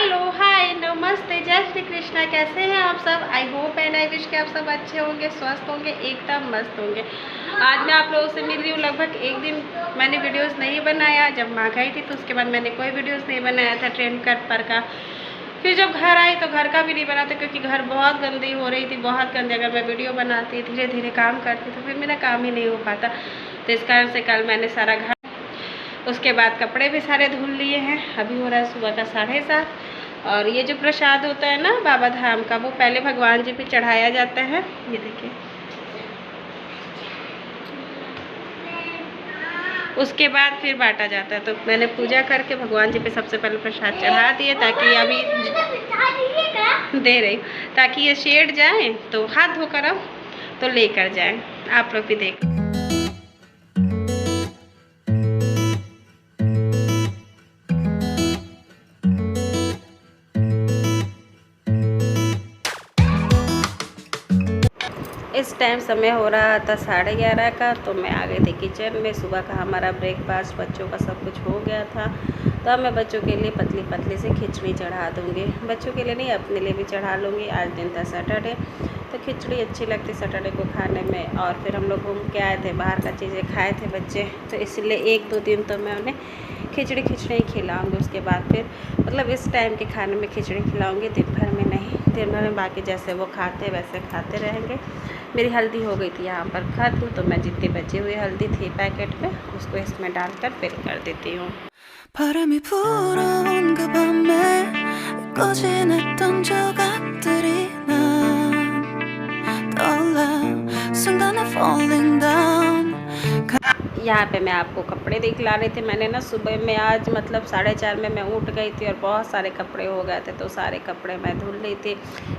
Hello hi नमस्ते जय श्री कृष्णा। कैसे हैं आप सब? I hope and I wish कि आप सब अच्छे होंगे, स्वस्थ होंगे, एकदम मस्त होंगे। आज मैं आप लोगों से मिल रही हूँ। लगभग एक दिन मैंने वीडियोस नहीं बनाया। जब माँ गई थी तो उसके बाद मैंने कोई वीडियोस नहीं बनाया था ट्रेन कट पर का। फिर जब घर आई तो घर का भी नहीं बना था क्योंकि घर बहुत गंदी हो रही थी, बहुत गंदी। अगर मैं वीडियो बनाती धीरे धीरे काम करती तो फिर मेरा काम ही नहीं हो पाता। तो इस कारण से कल मैंने सारा घर, उसके बाद कपड़े भी सारे धुल लिए हैं। अभी हो रहा है सुबह का 7:30। और ये जो प्रसाद होता है ना बाबा धाम का, वो पहले भगवान जी पे चढ़ाया जाता है। ये देखिए, उसके बाद फिर बांटा जाता है। तो मैंने पूजा करके भगवान जी पे सबसे पहले प्रसाद चढ़ा दिए ताकि अभी दे रही ताकि ये शेड जाए तो हाथ धोकर आओ तो लेकर जाए। आप लोग भी देख। इस टाइम समय हो रहा था 11:30 का। तो मैं आ गई थी किचन में। सुबह का हमारा ब्रेकफास्ट बच्चों का सब कुछ हो गया था। तो अब मैं बच्चों के लिए पतली पतली से खिचड़ी चढ़ा दूँगी। बच्चों के लिए नहीं, अपने लिए भी चढ़ा लूँगी। आज दिन था सैटरडे, तो खिचड़ी अच्छी लगती सैटरडे को खाने में। और फिर हम लोग घूम के आए थे, बाहर का चीज़ें खाए थे बच्चे, तो इसलिए 1-2 दिन तो मैं उन्हें खिचड़ी ही खिलाऊँगी। उसके बाद फिर मतलब इस टाइम के खाने में खिचड़ी खिलाऊँगी, दिन भर में नहीं। दिन भर में बाकी जैसे वो खाते वैसे खाते रहेंगे। मेरी हल्दी हो गई थी यहाँ पर ख़त्म, तो मैं जितनी बची हुई हल्दी थी पैकेट में उसको इसमें डालकर फिल कर देती हूँ। 바람이 불어온 그 밤에 꺼진했던 조각들이 난 떠올라 순간에 falling down. यहाँ पे मैं आपको कपड़े दिखला रही थी। मैंने ना सुबह में आज मतलब 4:30 में मैं उठ गई थी और बहुत सारे कपड़े हो गए थे। तो सारे कपड़े मैं धुल रही थी।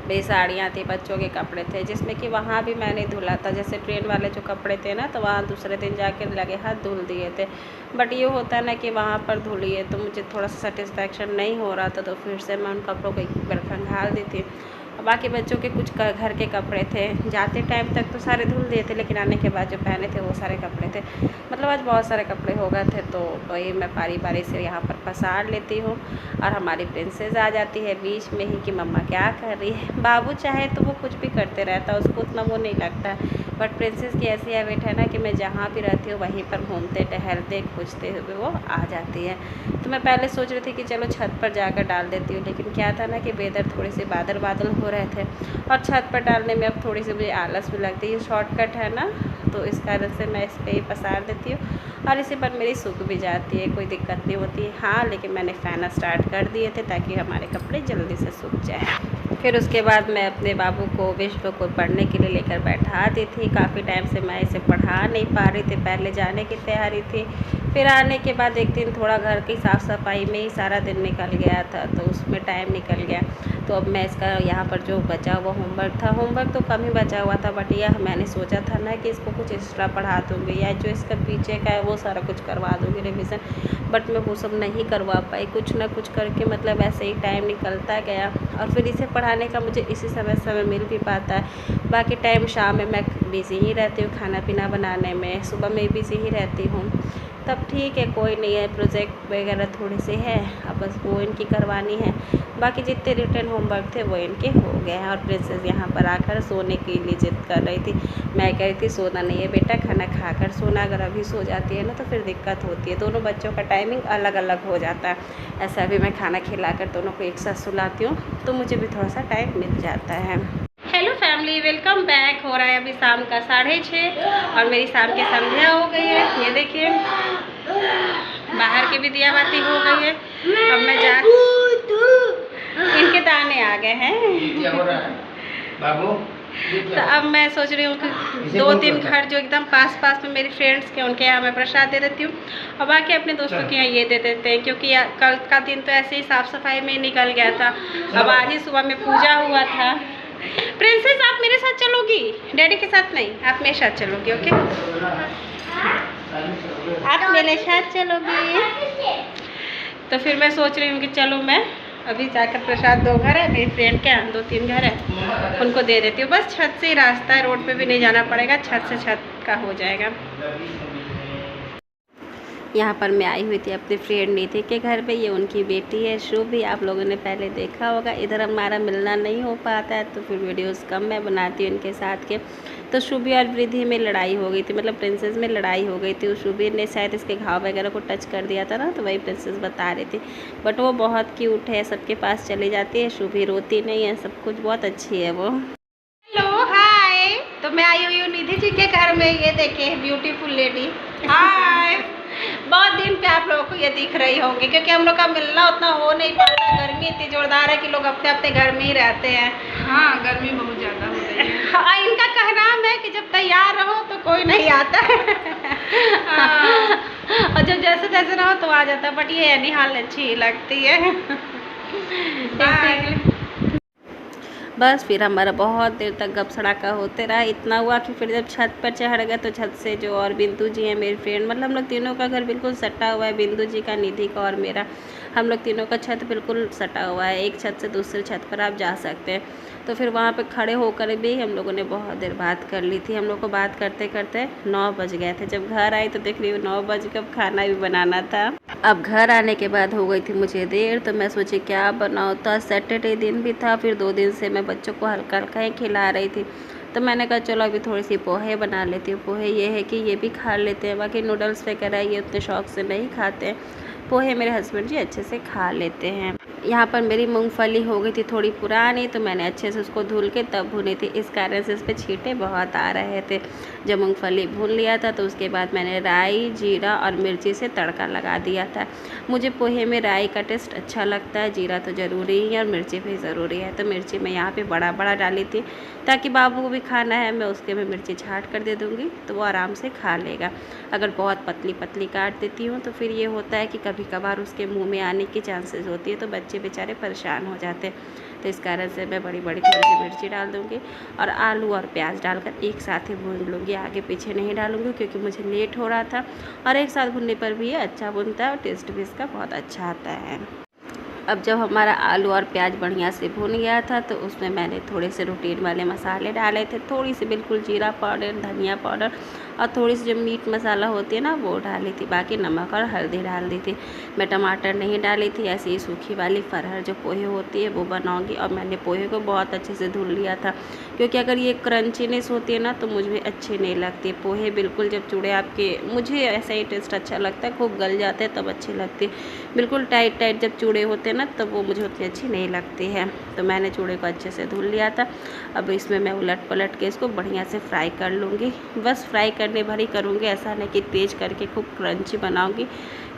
मेरी साड़ियाँ थी, बच्चों के कपड़े थे, जिसमें कि वहाँ भी मैंने धुला था। जैसे ट्रेन वाले जो कपड़े थे ना, तो वहाँ दूसरे दिन जाके लगे हाथ धुल दिए थे। बट ये होता है ना कि वहाँ पर धुलिए तो मुझे थोड़ा सा सेटिस्फेक्शन नहीं हो रहा था। तो फिर से मैं उन कपड़ों को एक बार खंगाल दी थी। बाकी बच्चों के कुछ घर के कपड़े थे, जाते टाइम तक तो सारे धुल दिए थे, लेकिन आने के बाद जो पहने थे वो सारे कपड़े थे। मतलब आज बहुत सारे कपड़े हो गए थे। तो वही मैं बारी बारी से यहाँ पर पसार लेती हूँ। और हमारी प्रिंसेस आ जाती है बीच में ही कि मम्मा क्या कर रही है। बाबू चाहे तो वो कुछ भी करते रहता है, उसको उतना वो नहीं लगता है। बट प्रिंसेस की ऐसी हैबिट है ना कि मैं जहाँ भी रहती हूँ वहीं पर घूमते टहलते खोजते हुए वो आ जाती है। तो मैं पहले सोच रही थी कि चलो छत पर जाकर डाल देती हूँ, लेकिन क्या था ना कि वेदर थोड़ी सी बादल बादल हो रहे थे और छत पर डालने में अब थोड़ी सी मुझे आलस भी लगती है। शॉर्टकट है ना, तो इस कारण से मैं इस पर ही पसार देती हूँ और इसी पर मेरी सूख भी जाती है, कोई दिक्कत नहीं होती। हाँ, लेकिन मैंने फ़ैन स्टार्ट कर दिए थे ताकि हमारे कपड़े जल्दी से सूख जाए। फिर उसके बाद मैं अपने बाबू को विश्व को पढ़ने के लिए लेकर बैठा दी थी। काफ़ी टाइम से मैं इसे पढ़ा नहीं पा रही थी, पहले जाने की तैयारी थी। फिर आने के बाद एक दिन थोड़ा घर की साफ़ सफाई में ही सारा दिन निकल गया था, तो उसमें टाइम निकल गया। तो अब मैं इसका यहाँ पर जो बचा हुआ होमवर्क था, होमवर्क तो कम ही बचा हुआ था, बट यह मैंने सोचा था ना कि इसको कुछ एक्स्ट्रा पढ़ा दूँगी या जो इसका पीछे का है वो सारा कुछ करवा दूँगी रिविज़न। बट मैं वो सब नहीं करवा पाई, कुछ ना कुछ करके मतलब ऐसे ही टाइम निकलता गया। और फिर इसे पढ़ाने का मुझे इसी समय मिल भी पाता है। बाकी टाइम शाम में मैं बिज़ी ही रहती हूँ, खाना पीना बनाने में। सुबह में बिज़ी ही रहती हूँ। तब ठीक है, कोई नहीं है, प्रोजेक्ट वगैरह थोड़े से है, अब बस वो इनकी करवानी है। बाकी जितने रिटर्न होमवर्क थे वो इनके हो गए हैं। और प्रिंसेस यहाँ पर आकर सोने के लिए जिद कर रही थी। मैं कह रही थी सोना नहीं है बेटा, खाना खाकर सोना। अगर अभी सो जाती है ना तो फिर दिक्कत होती है, दोनों बच्चों का टाइमिंग अलग अलग हो जाता है। ऐसा अभी मैं खाना खिलाकर दोनों को एक साथ सुलाती हूँ तो मुझे भी थोड़ा सा टाइम मिल जाता है। Hello family, welcome back. हो रहा है अभी शाम का 6:30 और मेरी शाम की संध्या हो गई है। ये देखिए बाहर की भी दिया बाती हो गई है। अब मैं जा, इनके दाने आ गए हैं बाबू। तो अब मैं सोच रही हूँ कि 2-3 घर जो एकदम पास पास में मेरी फ्रेंड्स के, उनके यहाँ मैं प्रसाद दे देती हूँ और बाकी अपने दोस्तों के यहाँ ये दे देते हैं। क्योंकि कल का दिन तो ऐसे ही साफ़ सफाई में निकल गया था। अब आज ही सुबह में पूजा हुआ था। प्रिंसेस आप मेरे साथ चलोगी, डैडी के साथ नहीं, आप मेरे साथ चलोगी। ओके, आप मेरे साथ चलोगी। तो फिर मैं सोच रही हूँ कि चलो मैं अभी जाकर प्रसाद, 2 घर है मेरी फ्रेंड के यहाँ, 2-3 घर है, उनको दे देती हूँ। बस छत से ही रास्ता है, रोड पे भी नहीं जाना पड़ेगा, छत से छत का हो जाएगा। यहाँ पर मैं आई हुई थी अपनी फ्रेंड निधि के घर पे। ये उनकी बेटी है शुभी, आप लोगों ने पहले देखा होगा। इधर हमारा मिलना नहीं हो पाता है तो फिर वीडियोस कम मैं बनाती हूँ इनके साथ के। तो शुभी और रिद्धि में लड़ाई हो गई थी, मतलब प्रिंसेस में लड़ाई हो गई थी। शुभी ने शायद इसके घाव वगैरह को टच कर दिया था ना, तो वही प्रिंसेस बता रही थी। बट वो बहुत क्यूट है, सबके पास चली जाती है, शुभी रोती नहीं है, सब कुछ बहुत अच्छी है वो। हेलो हाय, तो मैं आई हुई हूँ निधि जी के घर में। ये देखिए ब्यूटीफुल लेडी, हाय। बहुत दिन पे आप लोगों को ये दिख रही होंगी क्योंकि हम लोग का मिलना उतना हो नहीं पाता। गर्मी इतनी जोरदार है कि लोग अपने अपने घर में ही रहते हैं। हाँ, गर्मी बहुत ज़्यादा हो रही है। हाँ, इनका कहना है कि जब तैयार रहो तो कोई नहीं आता है। और जब जैसे जैसे रहो तो आ जाता है। बट ये एनीहाल अच्छी लगती है। बस फिर हमारा बहुत देर तक गप सड़ाका होते रहा। इतना हुआ कि फिर जब छत पर चढ़ गए तो छत से जो और बिंदु जी हैं मेरी फ्रेंड, मतलब हम लोग तीनों का घर बिल्कुल सटा हुआ है, बिंदु जी का, निधि का और मेरा। हम लोग तीनों का छत बिल्कुल सटा हुआ है, एक छत से दूसरे छत पर आप जा सकते हैं। तो फिर वहाँ पे खड़े होकर भी हम लोगों ने बहुत देर बात कर ली थी। हम लोग को बात करते करते 9 बज गए थे। जब घर आई तो देख रही हूँ 9 बज के अब खाना भी बनाना था। अब घर आने के बाद हो गई थी मुझे देर, तो मैं सोची क्या बनाऊँ। तो सैटरडे दिन भी था, फिर 2 दिन से मैं बच्चों को हल्का हल्का ही खिला रही थी। तो मैंने कहा चलो अभी थोड़ी सी पोहे बना लेती हूँ। पोहे ये है कि ये भी खा लेते हैं, बाकी नूडल्स वगैरह ये उतने शौक से नहीं खाते हैं। पोहे मेरे हस्बैंड जी अच्छे से खा लेते हैं। यहाँ पर मेरी मूंगफली हो गई थी थोड़ी पुरानी, तो मैंने अच्छे से उसको धुल के तब भुनी थी। इस कारण से इस पर छींटे बहुत आ रहे थे। जब मूंगफली भून लिया था तो उसके बाद मैंने राई, जीरा और मिर्ची से तड़का लगा दिया था। मुझे पोहे में राई का टेस्ट अच्छा लगता है, जीरा तो ज़रूरी ही है और मिर्ची भी ज़रूरी है। तो मिर्ची मैं यहाँ पे बड़ा बड़ा डाली थी ताकि बाबू को भी खाना है, मैं उसके में मिर्ची छाट कर दे दूँगी तो वो आराम से खा लेगा। अगर बहुत पतली पतली काट देती हूँ तो फिर ये होता है कि कभी कभार उसके मुँह में आने की चांसेस होती है, तो बच्चे बेचारे परेशान हो जाते हैं। तो इस कारण से मैं बड़ी बड़ी थोड़ी सी मिर्ची डाल दूँगी और आलू और प्याज डालकर एक साथ ही भून लूँगी, आगे पीछे नहीं डालूँगी क्योंकि मुझे लेट हो रहा था। और एक साथ भुनने पर भी ये अच्छा भुनता है और टेस्ट भी इसका बहुत अच्छा आता है। अब जब हमारा आलू और प्याज बढ़िया से भुन गया था तो उसमें मैंने थोड़े से रूटीन वाले मसाले डाले थे। थोड़ी सी बिल्कुल जीरा पाउडर, धनिया पाउडर और थोड़ी सी जो मीट मसाला होती है ना वो डाली थी। बाकी नमक और हल्दी डाल दी थी। मैं टमाटर नहीं डाली थी, ऐसी ही सूखी वाली फरहर जो पोहे होती है वो बनाऊंगी। और मैंने पोहे को बहुत अच्छे से धुल लिया था क्योंकि अगर ये क्रंचीनेस होती है ना तो मुझे अच्छी नहीं लगती। पोहे बिल्कुल जब चूड़े आपके, मुझे ऐसा ही टेस्ट अच्छा लगता है, खूब गल जाते हैं तब अच्छी लगती है। बिल्कुल टाइट टाइट जब चूड़े होते हैं ना तब वो मुझे उतनी अच्छी नहीं लगती है। तो मैंने चूड़े को अच्छे से धुल लिया था। अब इसमें मैं उलट पलट के इसको बढ़िया से फ्राई कर लूँगी। बस फ्राई करने भर ही करूँगी, ऐसा नहीं कि तेज़ करके खूब क्रंची बनाऊँगी।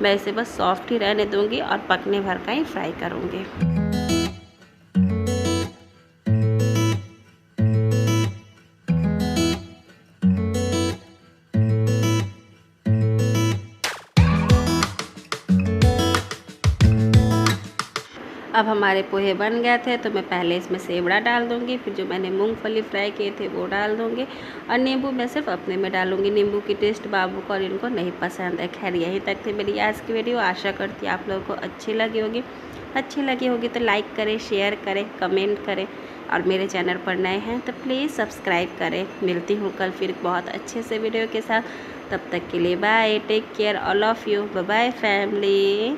मैं इसे बस सॉफ्ट ही रहने दूँगी और पकने भर का ही फ्राई करूँगी। अब हमारे पोहे बन गए थे तो मैं पहले इसमें सेवड़ा डाल दूँगी, फिर जो मैंने मूंगफली फ्राई किए थे वो डाल दूँगी और नींबू मैं सिर्फ अपने में डालूँगी। नींबू की टेस्ट बाबू को और इनको नहीं पसंद है। खैर यहीं तक थी मेरी आज की वीडियो। आशा करती आप लोगों को अच्छी लगी होगी। अच्छी लगी होगी तो लाइक करें, शेयर करें, कमेंट करें और मेरे चैनल पर नए हैं तो प्लीज़ सब्सक्राइब करें। मिलती हूँ कल फिर बहुत अच्छे से वीडियो के साथ। तब तक के लिए bye, take care all of you, bye bye family.